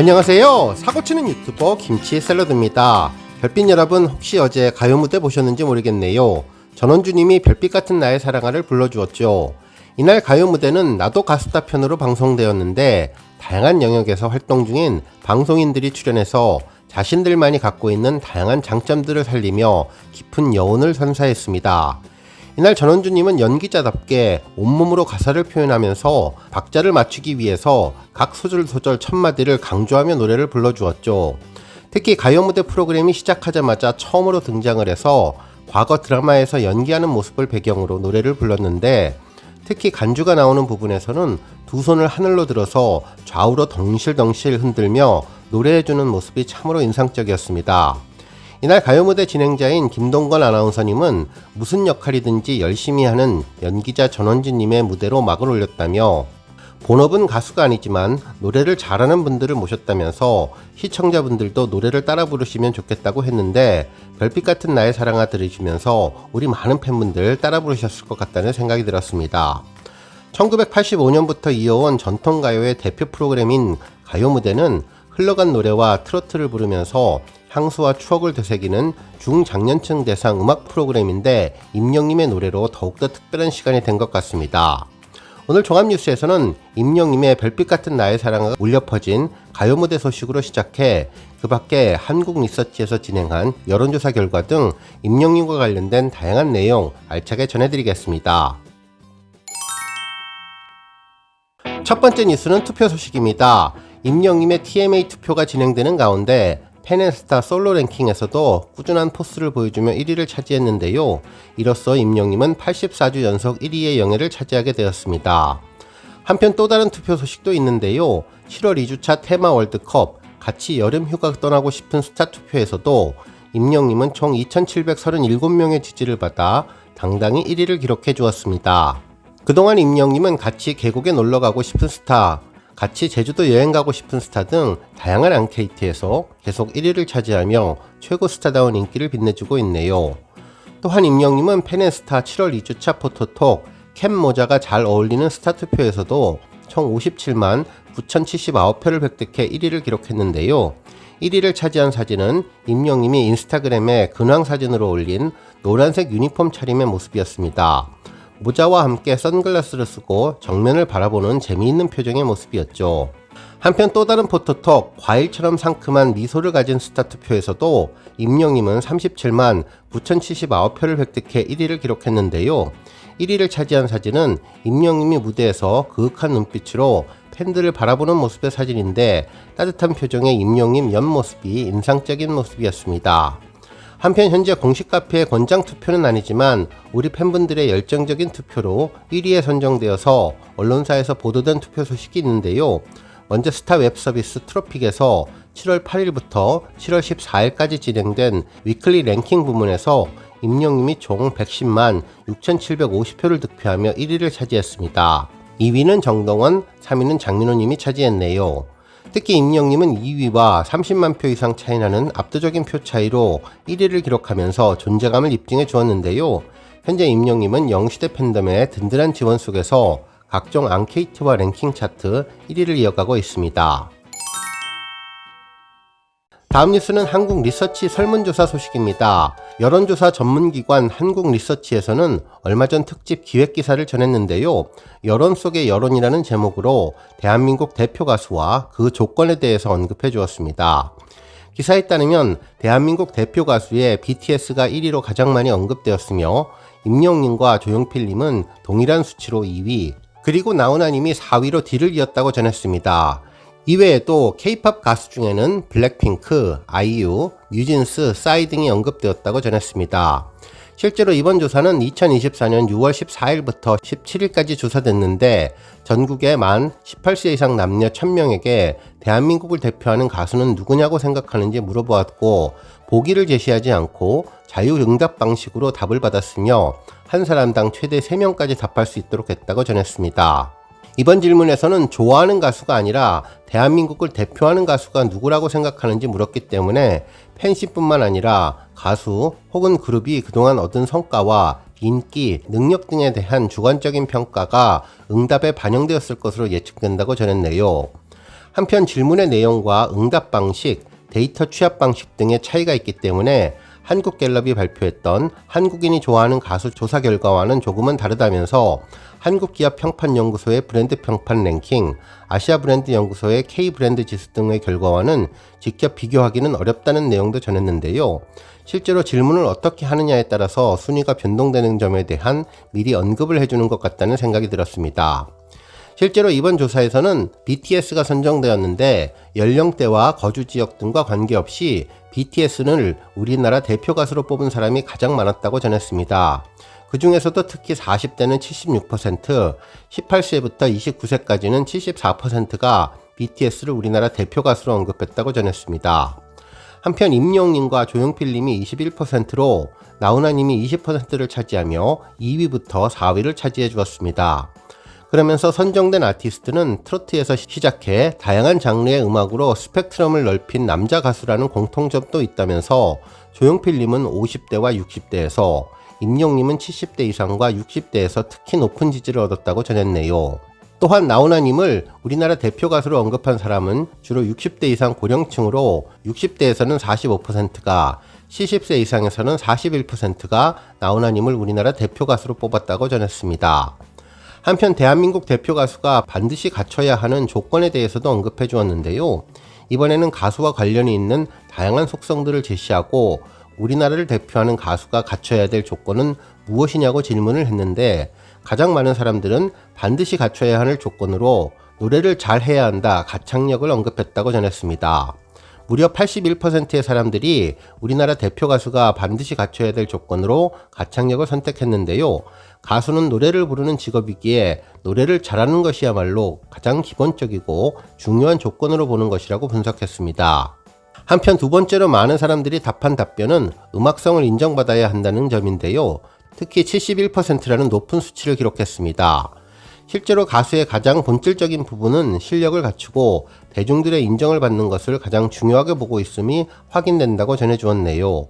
안녕하세요. 사고치는 유튜버 김치 샐러드입니다. 별빛 여러분, 혹시 어제 가요 무대 보셨는지 모르겠네요. 전원주님이 별빛 같은 나의 사랑아를 불러주었죠. 이날 가요 무대는 나도 가수다 편으로 방송되었는데 다양한 영역에서 활동 중인 방송인들이 출연해서 자신들만이 갖고 있는 다양한 장점들을 살리며 깊은 여운을 선사했습니다. 이날 전원주님은 연기자답게 온몸으로 가사를 표현하면서 박자를 맞추기 위해서 각 소절 첫 마디를 강조하며 노래를 불러주었죠. 특히 가요 무대 프로그램이 시작하자마자 처음으로 등장을 해서 과거 드라마에서 연기하는 모습을 배경으로 노래를 불렀는데, 특히 간주가 나오는 부분에서는 두 손을 하늘로 들어서 좌우로 덩실덩실 흔들며 노래해주는 모습이 참으로 인상적이었습니다. 이날 가요무대 진행자인 김동건 아나운서님은 무슨 역할이든지 열심히 하는 연기자 전원주님의 무대로 막을 올렸다며, 본업은 가수가 아니지만 노래를 잘하는 분들을 모셨다면서 시청자분들도 노래를 따라 부르시면 좋겠다고 했는데, 별빛 같은 나의 사랑아 들으시면서 우리 많은 팬분들 따라 부르셨을 것 같다는 생각이 들었습니다. 1985년부터 이어온 전통가요의 대표 프로그램인 가요무대는 흘러간 노래와 트로트를 부르면서 향수와 추억을 되새기는 중장년층 대상 음악 프로그램인데, 임영님의 노래로 더욱더 특별한 시간이 된 것 같습니다. 오늘 종합뉴스에서는 임영님의 별빛 같은 나의 사랑이 울려 퍼진 가요무대 소식으로 시작해 그 밖에 한국리서치에서 진행한 여론조사 결과 등 임영님과 관련된 다양한 내용 알차게 전해드리겠습니다. 첫 번째 뉴스는 투표 소식입니다. 임영님의 TMA 투표가 진행되는 가운데 팬앤스타 솔로 랭킹에서도 꾸준한 포스를 보여주며 1위를 차지했는데요. 이로써 임영님은 84주 연속 1위의 영예를 차지하게 되었습니다. 한편 또 다른 투표 소식도 있는데요. 7월 2주차 테마 월드컵 같이 여름 휴가 떠나고 싶은 스타 투표에서도 임영님은 총 2737명의 지지를 받아 당당히 1위를 기록해 주었습니다. 그동안 임영님은 같이 계곡에 놀러가고 싶은 스타, 같이 제주도 여행 가고 싶은 스타 등 다양한 앙케이트에서 계속 1위를 차지하며 최고 스타다운 인기를 빛내주고 있네요. 또한 임영님은 팬앤스타 7월 2주차 포토톡 캡 모자가 잘 어울리는 스타 투표에서도 총 57만 9,079표를 획득해 1위를 기록했는데요. 1위를 차지한 사진은 임영님이 인스타그램에 근황 사진으로 올린 노란색 유니폼 차림의 모습이었습니다. 모자와 함께 선글라스를 쓰고 정면을 바라보는 재미있는 표정의 모습이었죠. 한편 또 다른 포토톡 과일처럼 상큼한 미소를 가진 스타 투표에서도 임영님은 37만 9,079표를 획득해 1위를 기록했는데요. 1위를 차지한 사진은 임영님이 무대에서 그윽한 눈빛으로 팬들을 바라보는 모습의 사진인데, 따뜻한 표정의 임영님 옆모습이 인상적인 모습이었습니다. 한편 현재 공식 카페의 권장 투표는 아니지만 우리 팬분들의 열정적인 투표로 1위에 선정되어서 언론사에서 보도된 투표 소식이 있는데요. 먼저 스타 웹서비스 트로픽에서 7월 8일부터 7월 14일까지 진행된 위클리 랭킹 부문에서 임영님이 총 110만 6,750표를 득표하며 1위를 차지했습니다. 2위는 정동원, 3위는 장민호님이 차지했네요. 특히 임영님은 2위와 30만 표 이상 차이나는 압도적인 표 차이로 1위를 기록하면서 존재감을 입증해 주었는데요. 현재 임영님은 영시대 팬덤의 든든한 지원 속에서 각종 앙케이트와 랭킹 차트 1위를 이어가고 있습니다. 다음 뉴스는 한국리서치 설문조사 소식입니다. 여론조사 전문기관 한국리서치에서는 얼마 전 특집 기획기사를 전했는데요. 여론 속의 여론이라는 제목으로 대한민국 대표 가수와 그 조건에 대해서 언급해 주었습니다. 기사에 따르면 대한민국 대표 가수의 BTS가 1위로 가장 많이 언급되었으며, 임영님과 조용필님은 동일한 수치로 2위, 그리고 나훈아님이 4위로 뒤를 이었다고 전했습니다. 이외에도 K-POP 가수 중에는 블랙핑크, 아이유, 뉴진스, 싸이 등이 언급되었다고 전했습니다. 실제로 이번 조사는 2024년 6월 14일부터 17일까지 조사됐는데, 전국의 만 18세 이상 남녀 1000명에게 대한민국을 대표하는 가수는 누구냐고 생각하는지 물어보았고, 보기를 제시하지 않고 자유응답 방식으로 답을 받았으며 한 사람당 최대 3명까지 답할 수 있도록 했다고 전했습니다. 이번 질문에서는 좋아하는 가수가 아니라 대한민국을 대표하는 가수가 누구라고 생각하는지 물었기 때문에 팬심뿐만 아니라 가수 혹은 그룹이 그동안 얻은 성과와 인기, 능력 등에 대한 주관적인 평가가 응답에 반영되었을 것으로 예측된다고 전했네요. 한편 질문의 내용과 응답 방식, 데이터 취합 방식 등의 차이가 있기 때문에 한국갤럽이 발표했던 한국인이 좋아하는 가수 조사 결과와는 조금은 다르다면서 한국기업평판연구소의 브랜드 평판 랭킹, 아시아브랜드연구소의 K브랜드 지수 등의 결과와는 직접 비교하기는 어렵다는 내용도 전했는데요. 실제로 질문을 어떻게 하느냐에 따라서 순위가 변동되는 점에 대한 미리 언급을 해주는 것 같다는 생각이 들었습니다. 실제로 이번 조사에서는 BTS가 선정되었는데 연령대와 거주 지역 등과 관계없이 BTS를 우리나라 대표 가수로 뽑은 사람이 가장 많았다고 전했습니다. 그 중에서도 특히 40대는 76%, 18세부터 29세까지는 74%가 BTS를 우리나라 대표 가수로 언급했다고 전했습니다. 한편 임영님과 조용필님이 21%로 나훈아님이 20%를 차지하며 2위부터 4위를 차지해 주었습니다. 그러면서 선정된 아티스트는 트로트에서 시작해 다양한 장르의 음악으로 스펙트럼을 넓힌 남자 가수라는 공통점도 있다면서 조용필님은 50대와 60대에서, 임영님은 70대 이상과 60대에서 특히 높은 지지를 얻었다고 전했네요. 또한 나훈아님을 우리나라 대표 가수로 언급한 사람은 주로 60대 이상 고령층으로 60대에서는 45%가, 70세 이상에서는 41%가 나훈아님을 우리나라 대표 가수로 뽑았다고 전했습니다. 한편 대한민국 대표 가수가 반드시 갖춰야 하는 조건에 대해서도 언급해 주었는데요. 이번에는 가수와 관련이 있는 다양한 속성들을 제시하고 우리나라를 대표하는 가수가 갖춰야 될 조건은 무엇이냐고 질문을 했는데 가장 많은 사람들은 반드시 갖춰야 하는 조건으로 노래를 잘 해야 한다, 가창력을 언급했다고 전했습니다. 무려 81%의 사람들이 우리나라 대표 가수가 반드시 갖춰야 될 조건으로 가창력을 선택했는데요. 가수는 노래를 부르는 직업이기에 노래를 잘하는 것이야말로 가장 기본적이고 중요한 조건으로 보는 것이라고 분석했습니다. 한편 두 번째로 많은 사람들이 답한 답변은 음악성을 인정받아야 한다는 점인데요. 특히 71%라는 높은 수치를 기록했습니다. 실제로 가수의 가장 본질적인 부분은 실력을 갖추고 대중들의 인정을 받는 것을 가장 중요하게 보고 있음이 확인된다고 전해주었네요.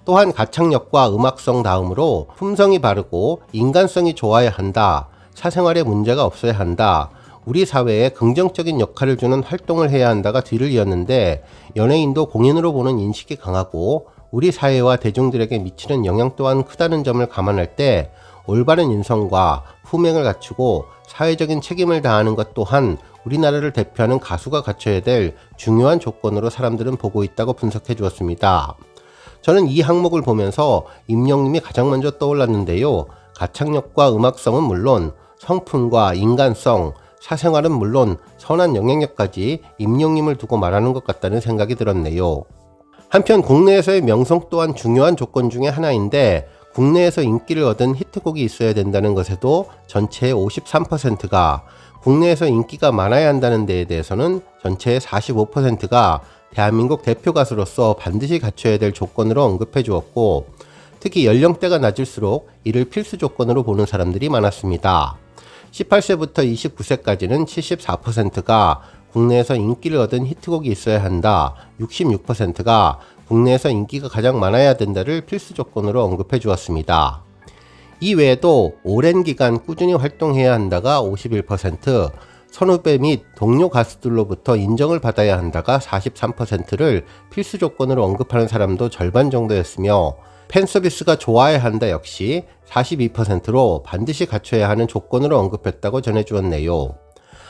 또한 가창력과 음악성 다음으로 품성이 바르고 인간성이 좋아야 한다, 사생활에 문제가 없어야 한다, 우리 사회에 긍정적인 역할을 주는 활동을 해야 한다가 뒤를 이었는데 연예인도 공인으로 보는 인식이 강하고 우리 사회와 대중들에게 미치는 영향 또한 크다는 점을 감안할 때 올바른 인성과 품행을 갖추고 사회적인 책임을 다하는 것 또한 우리나라를 대표하는 가수가 갖춰야 될 중요한 조건으로 사람들은 보고 있다고 분석해 주었습니다. 저는 이 항목을 보면서 임영님이 가장 먼저 떠올랐는데요. 가창력과 음악성은 물론 성품과 인간성, 사생활은 물론 선한 영향력까지 임영님을 두고 말하는 것 같다는 생각이 들었네요. 한편 국내에서의 명성 또한 중요한 조건 중에 하나인데 국내에서 인기를 얻은 히트곡이 있어야 된다는 것에도 전체의 53%가, 국내에서 인기가 많아야 한다는 데에 대해서는 전체의 45%가 대한민국 대표 가수로서 반드시 갖춰야 될 조건으로 언급해 주었고 특히 연령대가 낮을수록 이를 필수 조건으로 보는 사람들이 많았습니다. 18세부터 29세까지는 74%가 국내에서 인기를 얻은 히트곡이 있어야 한다, 66%가 국내에서 인기가 가장 많아야 된다를 필수 조건으로 언급해 주었습니다. 이 외에도 오랜 기간 꾸준히 활동해야 한다가 51%, 선후배 및 동료 가수들로부터 인정을 받아야 한다가 43%를 필수 조건으로 언급하는 사람도 절반 정도였으며 팬 서비스가 좋아야 한다 역시 42%로 반드시 갖춰야 하는 조건으로 언급했다고 전해주었네요.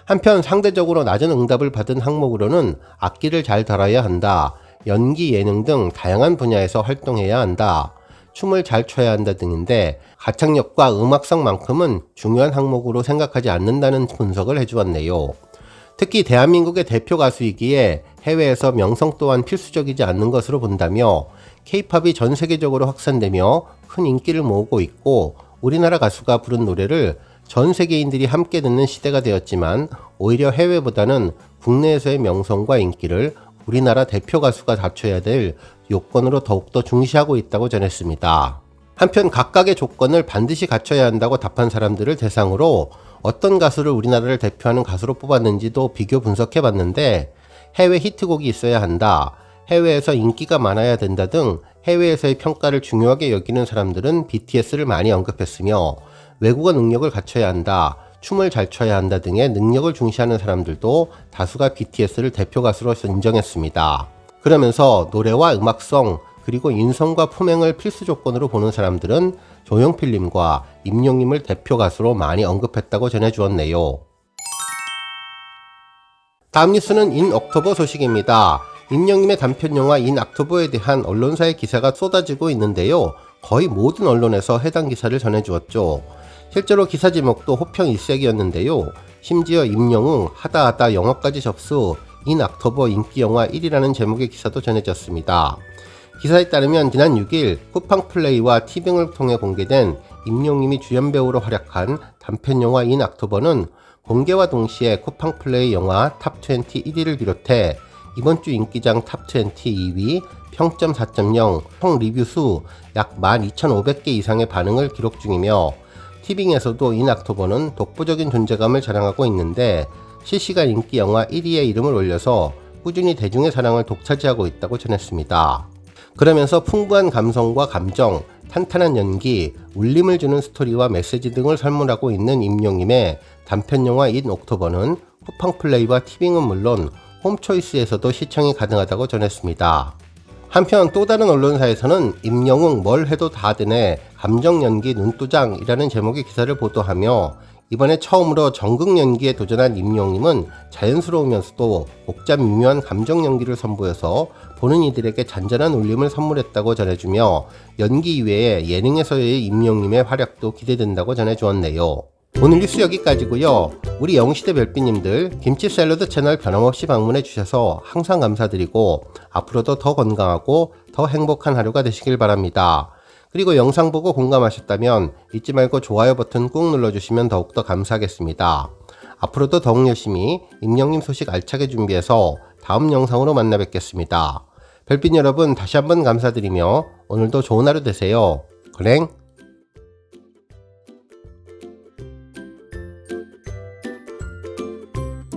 한편 상대적으로 낮은 응답을 받은 항목으로는 악기를 잘 다뤄야 한다, 연기, 예능 등 다양한 분야에서 활동해야 한다, 춤을 잘 춰야 한다 등인데 가창력과 음악성만큼은 중요한 항목으로 생각하지 않는다는 분석을 해주었네요. 특히 대한민국의 대표 가수이기에 해외에서 명성 또한 필수적이지 않는 것으로 본다며 K-팝이 전 세계적으로 확산되며 큰 인기를 모으고 있고 우리나라 가수가 부른 노래를 전 세계인들이 함께 듣는 시대가 되었지만 오히려 해외보다는 국내에서의 명성과 인기를 우리나라 대표 가수가 갖춰야 될 요건으로 더욱더 중시하고 있다고 전했습니다. 한편 각각의 조건을 반드시 갖춰야 한다고 답한 사람들을 대상으로 어떤 가수를 우리나라를 대표하는 가수로 뽑았는지도 비교 분석해 봤는데 해외 히트곡이 있어야 한다, 해외에서 인기가 많아야 된다 등 해외에서의 평가를 중요하게 여기는 사람들은 BTS를 많이 언급했으며 외국어 능력을 갖춰야 한다, 춤을 잘 춰야 한다 등의 능력을 중시하는 사람들도 다수가 BTS를 대표 가수로 인정했습니다. 그러면서 노래와 음악성 그리고 인성과 품행을 필수 조건으로 보는 사람들은 조용필님과 임영님을 대표 가수로 많이 언급했다고 전해주었네요. 다음 뉴스는 인 옥토버 소식입니다. 임영님의 단편 영화 인 옥토버에 대한 언론사의 기사가 쏟아지고 있는데요. 거의 모든 언론에서 해당 기사를 전해주었죠. 실제로 기사 제목도 호평 일색이었는데요. 심지어 임영웅 하다하다 영화까지 접수 인 옥토버 인기 영화 1위라는 제목의 기사도 전해졌습니다. 기사에 따르면 지난 6일 쿠팡 플레이와 티빙을 통해 공개된 임영웅이 주연 배우로 활약한 단편 영화 인 옥토버는 공개와 동시에 쿠팡 플레이 영화 탑20 1위를 비롯해 이번 주 인기장 탑20 2위, 평점 4.0, 총 리뷰 수 약 12,500개 이상의 반응을 기록 중이며 티빙에서도 인 옥토버는 독보적인 존재감을 자랑하고 있는데 실시간 인기 영화 1위의 이름을 올려서 꾸준히 대중의 사랑을 독차지하고 있다고 전했습니다. 그러면서 풍부한 감성과 감정, 탄탄한 연기, 울림을 주는 스토리와 메시지 등을 설문하고 있는 임영님의 단편 영화 인 옥토버는 쿠팡 플레이와 티빙은 물론 홈초이스에서도 시청이 가능하다고 전했습니다. 한편 또 다른 언론사에서는 임영웅 뭘 해도 다 되네 감정 연기 눈도장이라는 제목의 기사를 보도하며 이번에 처음으로 전극 연기에 도전한 임영웅은 자연스러우면서도 복잡 미묘한 감정 연기를 선보여서 보는 이들에게 잔잔한 울림을 선물했다고 전해주며 연기 이외에 예능에서의 임영웅의 활약도 기대된다고 전해주었네요. 오늘 뉴스 여기까지고요. 우리 영시대 별빛님들 김치 샐러드 채널 변함없이 방문해 주셔서 항상 감사드리고 앞으로도 더 건강하고 더 행복한 하루가 되시길 바랍니다. 그리고 영상 보고 공감하셨다면 잊지 말고 좋아요 버튼 꾹 눌러주시면 더욱더 감사하겠습니다. 앞으로도 더욱 열심히 임영님 소식 알차게 준비해서 다음 영상으로 만나 뵙겠습니다. 별빛 여러분 다시 한번 감사드리며 오늘도 좋은 하루 되세요. 건행!